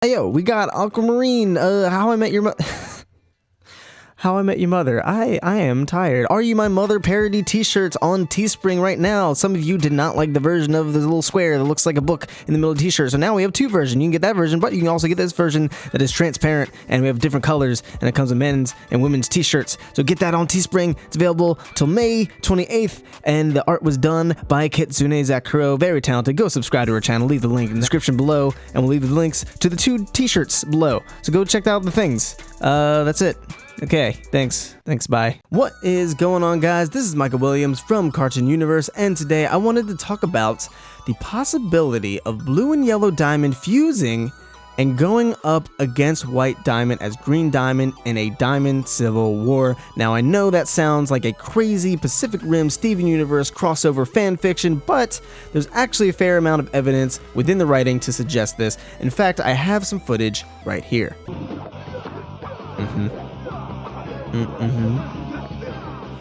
Hey, yo, we got Aquamarine, How I Met Your Mother. How I Met Your Mother. I am tired. Are You My Mother parody t-shirts on Teespring right now. Some of you did not like the version of the little square that looks like a book in the middle of the t-shirt. So now we have two versions. You can get that version, but you can also get this version that is transparent and we have different colors and it comes with men's and women's t-shirts. So get that on Teespring. It's available till May 28th and the art was done by Kitsune Zakuro. Very talented. Go subscribe to her channel. Leave the link in the description below and we'll leave the links to the two t-shirts below. So go check out the things. That's it. Okay, thanks, bye. What is going on, guys? This is Michael Williams from Cartoon Universe, and today I wanted to talk about the possibility of Blue and Yellow Diamond fusing and going up against White Diamond as Green Diamond in a Diamond Civil War. Now, I know that sounds like a crazy Pacific Rim Steven Universe crossover fan fiction, but there's actually a fair amount of evidence within the writing to suggest this. In fact, I have some footage right here.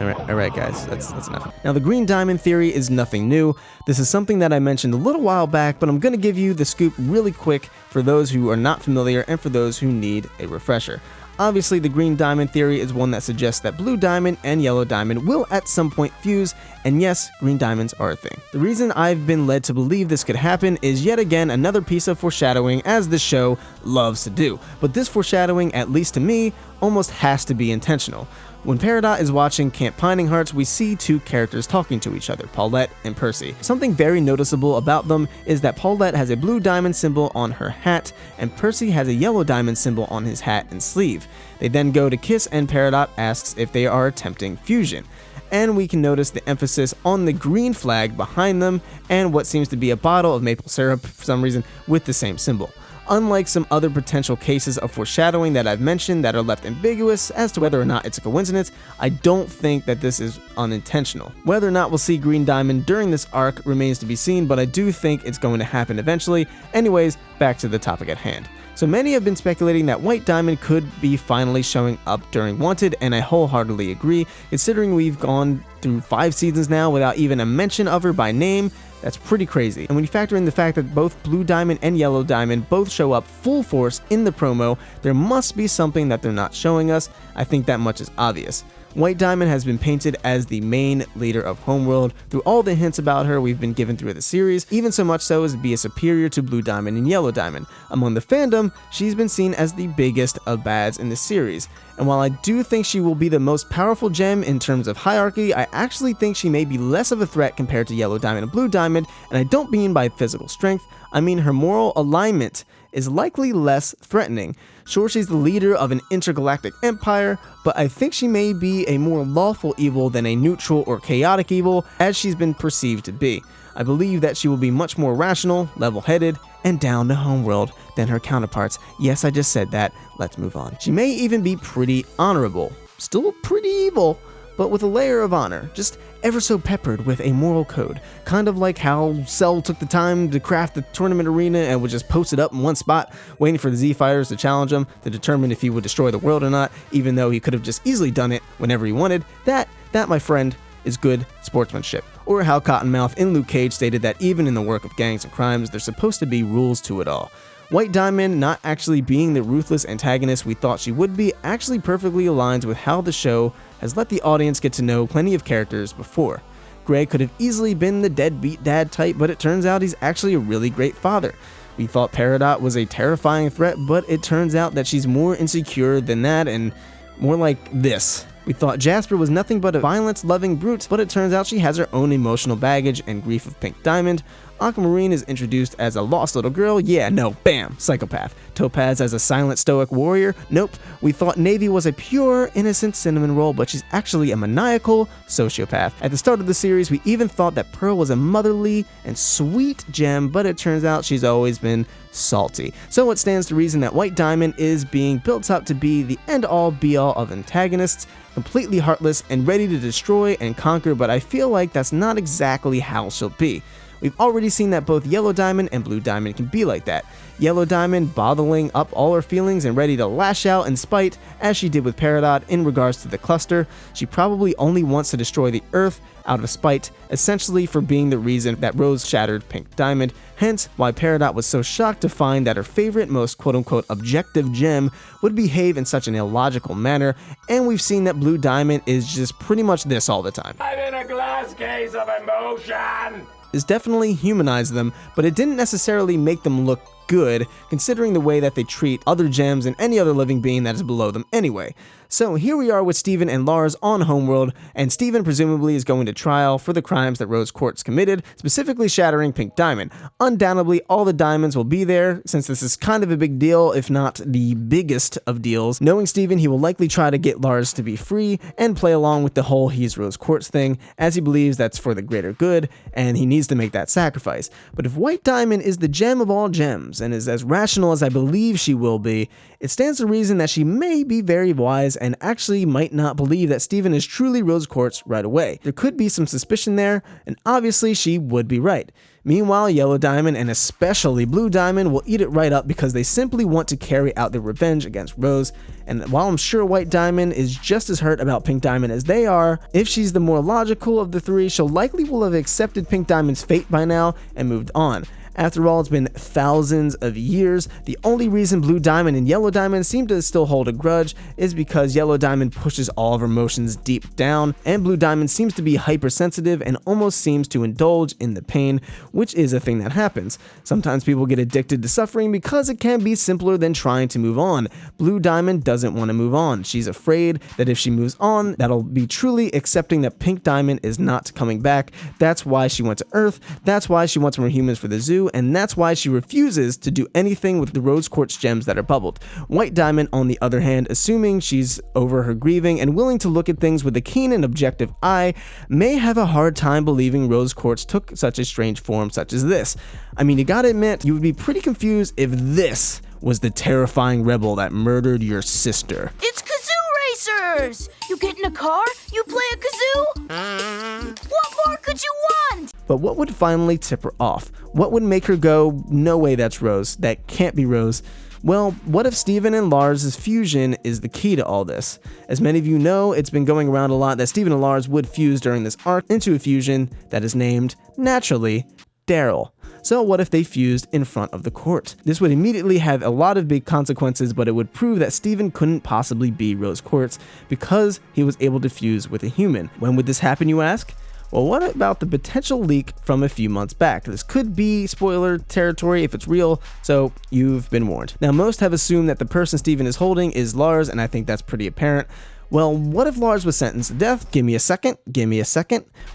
Alright guys, that's enough. Now the Green Diamond theory is nothing new. This is something that I mentioned a little while back, but I'm gonna give you the scoop really quick for those who are not familiar and for those who need a refresher. Obviously, the Green Diamond theory is one that suggests that Blue Diamond and Yellow Diamond will at some point fuse, and yes, Green Diamonds are a thing. The reason I've been led to believe this could happen is yet again another piece of foreshadowing, as the show loves to do. But this foreshadowing, at least to me, almost has to be intentional. When Peridot is watching Camp Pining Hearts, we see two characters talking to each other, Paulette and Percy. Something very noticeable about them is that Paulette has a blue diamond symbol on her hat, and Percy has a yellow diamond symbol on his hat and sleeve. They then go to kiss, and Peridot asks if they are attempting fusion. And we can notice the emphasis on the green flag behind them, and what seems to be a bottle of maple syrup for some reason with the same symbol. Unlike some other potential cases of foreshadowing that I've mentioned that are left ambiguous as to whether or not it's a coincidence, I don't think that this is unintentional. Whether or not we'll see Green Diamond during this arc remains to be seen, but I do think it's going to happen eventually. Anyways, back to the topic at hand. So many have been speculating that White Diamond could be finally showing up during Wanted, and I wholeheartedly agree, considering we've gone through 5 seasons now without even a mention of her by name. That's pretty crazy. And when you factor in the fact that both Blue Diamond and Yellow Diamond both show up full force in the promo, there must be something that they're not showing us. I think that much is obvious. White Diamond has been painted as the main leader of Homeworld through all the hints about her we've been given through the series, even so much so as to be superior to Blue Diamond and Yellow Diamond. Among the fandom, she's been seen as the biggest of bads in the series. And while I do think she will be the most powerful gem in terms of hierarchy, I actually think she may be less of a threat compared to Yellow Diamond and Blue Diamond, and I don't mean by physical strength, I mean her moral alignment is likely less threatening. Sure, she's the leader of an intergalactic empire, but I think she may be a more lawful evil than a neutral or chaotic evil, as she's been perceived to be. I believe that she will be much more rational, level-headed, and down to Homeworld than her counterparts. Yes, I just said that. Let's move on. She may even be pretty honorable. Still pretty evil, but with a layer of honor, just ever so peppered with a moral code. Kind of like how Cell took the time to craft the tournament arena and would just post it up in one spot, waiting for the Z-Fighters to challenge him to determine if he would destroy the world or not, even though he could have just easily done it whenever he wanted. That, my friend, is good sportsmanship. Or how Cottonmouth in Luke Cage stated that even in the work of gangs and crimes, there's supposed to be rules to it all. White Diamond not actually being the ruthless antagonist we thought she would be actually perfectly aligns with how the show has let the audience get to know plenty of characters before. Gray could have easily been the deadbeat dad type, but it turns out he's actually a really great father. We thought Peridot was a terrifying threat, but it turns out that she's more insecure than that and more like this. We thought Jasper was nothing but a violence-loving brute, but it turns out she has her own emotional baggage and grief of Pink Diamond. Aquamarine is introduced as a lost little girl. Yeah, no, bam, psychopath. Topaz as a silent stoic warrior. Nope. We thought Navy was a pure, innocent cinnamon roll, but she's actually a maniacal sociopath. At the start of the series, we even thought that Pearl was a motherly and sweet gem, but it turns out she's always been salty. So it stands to reason that White Diamond is being built up to be the end-all be-all of antagonists, completely heartless and ready to destroy and conquer, but I feel like that's not exactly how she'll be. We've already seen that both Yellow Diamond and Blue Diamond can be like that. Yellow Diamond bottling up all her feelings and ready to lash out in spite, as she did with Peridot in regards to the cluster. She probably only wants to destroy the Earth out of spite, essentially for being the reason that Rose shattered Pink Diamond, hence why Peridot was so shocked to find that her favorite, most quote-unquote objective gem would behave in such an illogical manner, and we've seen that Blue Diamond is just pretty much this all the time. I'm in a glass case of emotion! This definitely humanized them, but it didn't necessarily make them look good, considering the way that they treat other gems and any other living being that is below them anyway. So here we are with Steven and Lars on Homeworld, and Steven presumably is going to trial for the crimes that Rose Quartz committed, specifically shattering Pink Diamond. Undoubtedly, all the diamonds will be there, since this is kind of a big deal, if not the biggest of deals. Knowing Steven, he will likely try to get Lars to be free and play along with the whole he's Rose Quartz thing, as he believes that's for the greater good, and he needs to make that sacrifice. But if White Diamond is the gem of all gems, and is as rational as I believe she will be, it stands to reason that she may be very wise and actually might not believe that Steven is truly Rose Quartz right away. There could be some suspicion there, and obviously she would be right. Meanwhile, Yellow Diamond and especially Blue Diamond will eat it right up because they simply want to carry out their revenge against Rose. And while I'm sure White Diamond is just as hurt about Pink Diamond as they are, if she's the more logical of the three, she'll likely will have accepted Pink Diamond's fate by now and moved on. After all, it's been thousands of years. The only reason Blue Diamond and Yellow Diamond seem to still hold a grudge is because Yellow Diamond pushes all of her emotions deep down, and Blue Diamond seems to be hypersensitive and almost seems to indulge in the pain, which is a thing that happens. Sometimes people get addicted to suffering because it can be simpler than trying to move on. Blue Diamond doesn't want to move on. She's afraid that if she moves on, that'll be truly accepting that Pink Diamond is not coming back. That's why she went to Earth. That's why she wants more humans for the zoo, and that's why she refuses to do anything with the Rose Quartz gems that are bubbled. White Diamond, on the other hand, assuming she's over her grieving and willing to look at things with a keen and objective eye, may have a hard time believing Rose Quartz took such a strange form such as this. I mean, you gotta admit, you would be pretty confused if this was the terrifying rebel that murdered your sister. It's kazoo racers! You get in a car, you play a kazoo? What more could you want? But what would finally tip her off? What would make her go, no way, that's Rose, that can't be Rose? Well, what if Steven and Lars' fusion is the key to all this? As many of you know, it's been going around a lot that Steven and Lars would fuse during this arc into a fusion that is named, naturally, Daryl. So what if they fused in front of the court? This would immediately have a lot of big consequences, but it would prove that Steven couldn't possibly be Rose Quartz because he was able to fuse with a human. When would this happen, you ask? Well, what about the potential leak from a few months back? This could be spoiler territory if it's real, so you've been warned. Now, most have assumed that the person Steven is holding is Lars, and I think that's pretty apparent. Well, what if Lars was sentenced to death? Give me a second.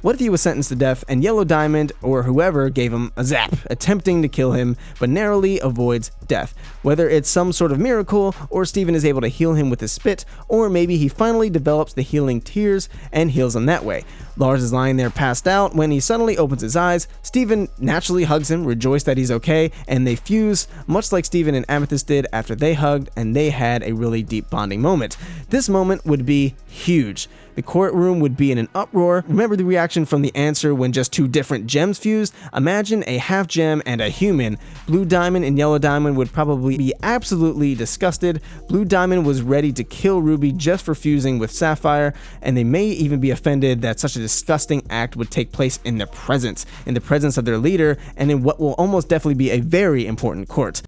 What if he was sentenced to death and Yellow Diamond or whoever gave him a zap, attempting to kill him, but narrowly avoids death? Whether it's some sort of miracle, or Steven is able to heal him with his spit, or maybe he finally develops the healing tears and heals him that way. Lars is lying there passed out when he suddenly opens his eyes. Steven naturally hugs him, rejoiced that he's okay, and they fuse, much like Steven and Amethyst did after they hugged and they had a really deep bonding moment. This moment would be huge. The courtroom would be in an uproar. Remember the reaction from the answer when just two different gems fused? Imagine a half gem and a human. Blue Diamond and Yellow Diamond would probably be absolutely disgusted. Blue Diamond was ready to kill Ruby just for fusing with Sapphire, and they may even be offended that such a disgusting act would take place in their presence of their leader, and in what will almost definitely be a very important court.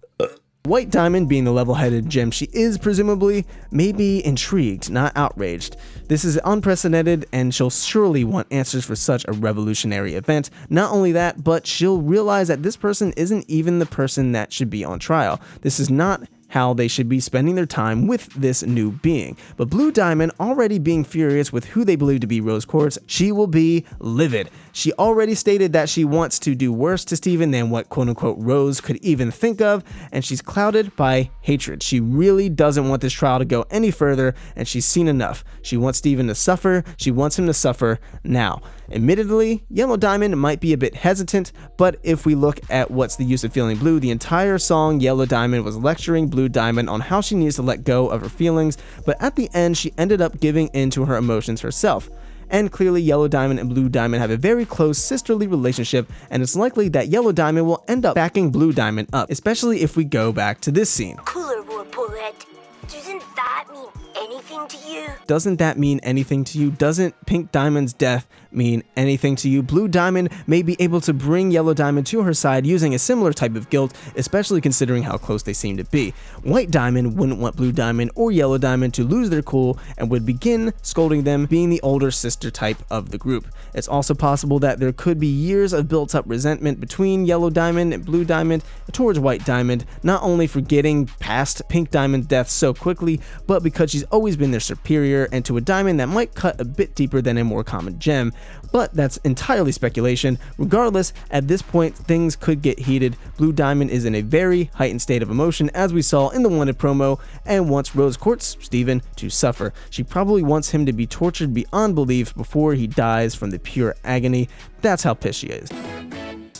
White Diamond, being the level-headed gem she is presumably, may be intrigued, not outraged. This is unprecedented, and she'll surely want answers for such a revolutionary event. Not only that, but she'll realize that this person isn't even the person that should be on trial. This is not how they should be spending their time with this new being. But Blue Diamond, already being furious with who they believe to be Rose Quartz, she will be livid. She already stated that she wants to do worse to Steven than what quote-unquote Rose could even think of, and she's clouded by hatred. She really doesn't want this trial to go any further, and she's seen enough. She wants Steven to suffer. She wants him to suffer now. Admittedly, Yellow Diamond might be a bit hesitant, but if we look at What's the Use of Feeling Blue, the entire song Yellow Diamond was lecturing Blue Diamond on how she needs to let go of her feelings, but at the end she ended up giving in to her emotions herself. and clearly Yellow Diamond and Blue Diamond have a very close sisterly relationship, and it's likely that Yellow Diamond will end up backing Blue Diamond up, especially if we go back to this scene. Cooler Bullet. Doesn't that mean anything to you? Doesn't that mean anything to you? Doesn't Pink Diamond's death mean anything to you? Blue Diamond may be able to bring Yellow Diamond to her side using a similar type of guilt, especially considering how close they seem to be. White Diamond wouldn't want Blue Diamond or Yellow Diamond to lose their cool and would begin scolding them, being the older sister type of the group. It's also possible that there could be years of built-up resentment between Yellow Diamond and Blue Diamond towards White Diamond, not only for getting past Pink Diamond's death so quickly, but because she's always been their superior and to a diamond that might cut a bit deeper than a more common gem. But that's entirely speculation. Regardless, at this point things could get heated. Blue Diamond is in a very heightened state of emotion, as we saw in the Wanted promo, and wants Rose Quartz, Steven, to suffer. She probably wants him to be tortured beyond belief before he dies from the pure agony. That's how pissed she is.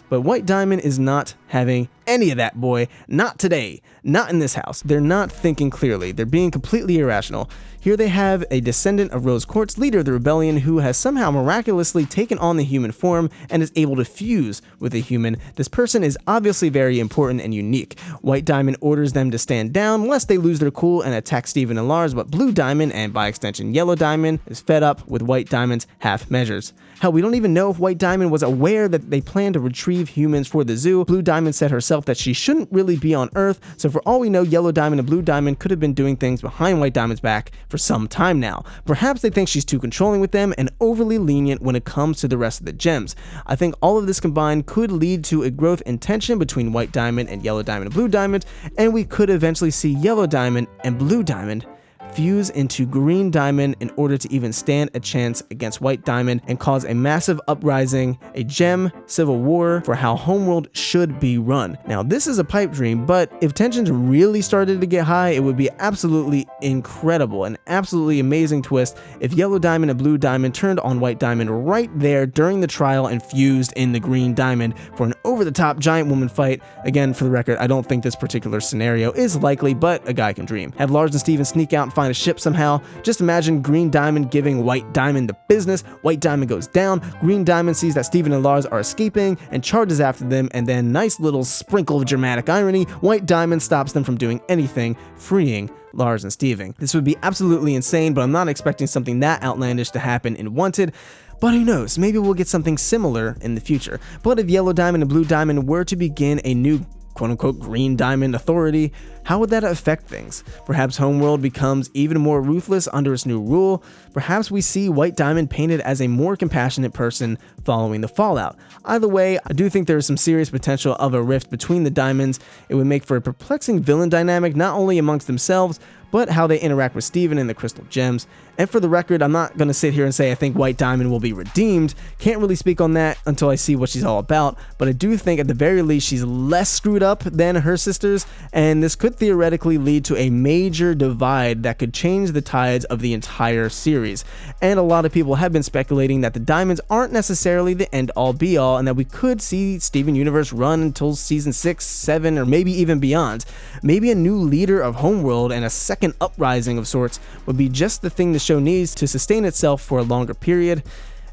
But White Diamond is not having any of that, boy. Not today. Not in this house. They're not thinking clearly. They're being completely irrational. Here they have a descendant of Rose Quartz, leader of the rebellion, who has somehow miraculously taken on the human form and is able to fuse with a human. This person is obviously very important and unique. White Diamond orders them to stand down lest they lose their cool and attack Steven and Lars, but Blue Diamond, and by extension Yellow Diamond, is fed up with White Diamond's half measures. Hell, we don't even know if White Diamond was aware that they plan to retrieve humans for the zoo. Blue Diamond said herself that she shouldn't really be on Earth, so for all we know, Yellow Diamond and Blue Diamond could have been doing things behind White Diamond's back for some time now. Perhaps they think she's too controlling with them and overly lenient when it comes to the rest of the gems. I think all of this combined could lead to a growth in tension between White Diamond and Yellow Diamond and Blue Diamond, and we could eventually see Yellow Diamond and Blue Diamond fuse into Green Diamond in order to even stand a chance against White Diamond and cause a massive uprising, a gem civil war for how Homeworld should be run. Now, this is a pipe dream, but if tensions really started to get high, it would be absolutely incredible, an absolutely amazing twist if Yellow Diamond and Blue Diamond turned on White Diamond right there during the trial and fused in the Green Diamond for an over-the-top giant woman fight. Again, for the record, I don't think this particular scenario is likely, but a guy can dream. Have Lars and Steven sneak out and find a ship somehow. Just imagine Green Diamond giving White Diamond the business. White Diamond goes down. Green Diamond sees that Steven and Lars are escaping and charges after them, and then, nice little sprinkle of dramatic irony, White Diamond stops them from doing anything, freeing Lars and Steven. This would be absolutely insane, but I'm not expecting something that outlandish to happen in Wanted. But who knows, maybe we'll get something similar in the future. But if Yellow Diamond and Blue Diamond were to begin a new quote-unquote Green Diamond authority, how would that affect things? Perhaps Homeworld becomes even more ruthless under its new rule. Perhaps we see White Diamond painted as a more compassionate person following the fallout. Either way, I do think there is some serious potential of a rift between the Diamonds. It would make for a perplexing villain dynamic, not only amongst themselves, but how they interact with Steven and the Crystal Gems. And for the record, I'm not going to sit here and say I think White Diamond will be redeemed. Can't really speak on that until I see what she's all about, but I do think at the very least she's less screwed up than her sisters, and this could theoretically lead to a major divide that could change the tides of the entire series. And a lot of people have been speculating that the Diamonds aren't necessarily the end-all be-all, and that we could see Steven Universe run until season 6, 7, or maybe even beyond. Maybe a new leader of Homeworld and a second uprising of sorts would be just the thing the show needs to sustain itself for a longer period.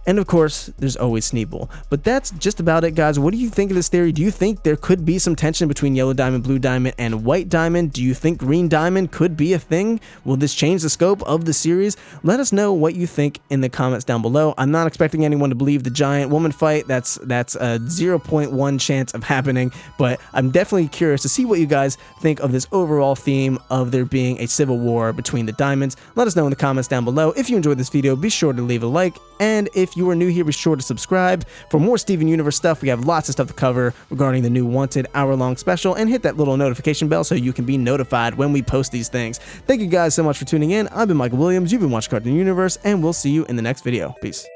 And of course, there's always Sneeble. But that's just about it, guys. What do you think of this theory? Do you think there could be some tension between Yellow Diamond, Blue Diamond, and White Diamond? Do you think Green Diamond could be a thing? Will this change the scope of the series? Let us know what you think in the comments down below. I'm not expecting anyone to believe the giant woman fight. That's a 0.1 chance of happening, but I'm definitely curious to see what you guys think of this overall theme of there being a civil war between the Diamonds. Let us know in the comments down below. If you enjoyed this video, be sure to leave a like, and if you are new here, be sure to subscribe. For more Steven Universe stuff, we have lots of stuff to cover regarding the new Wanted hour-long special, and hit that little notification bell so you can be notified when we post these things. Thank you guys so much for tuning in. I've been Michael Williams, you've been watching Cartoon Universe, and we'll see you in the next video. Peace.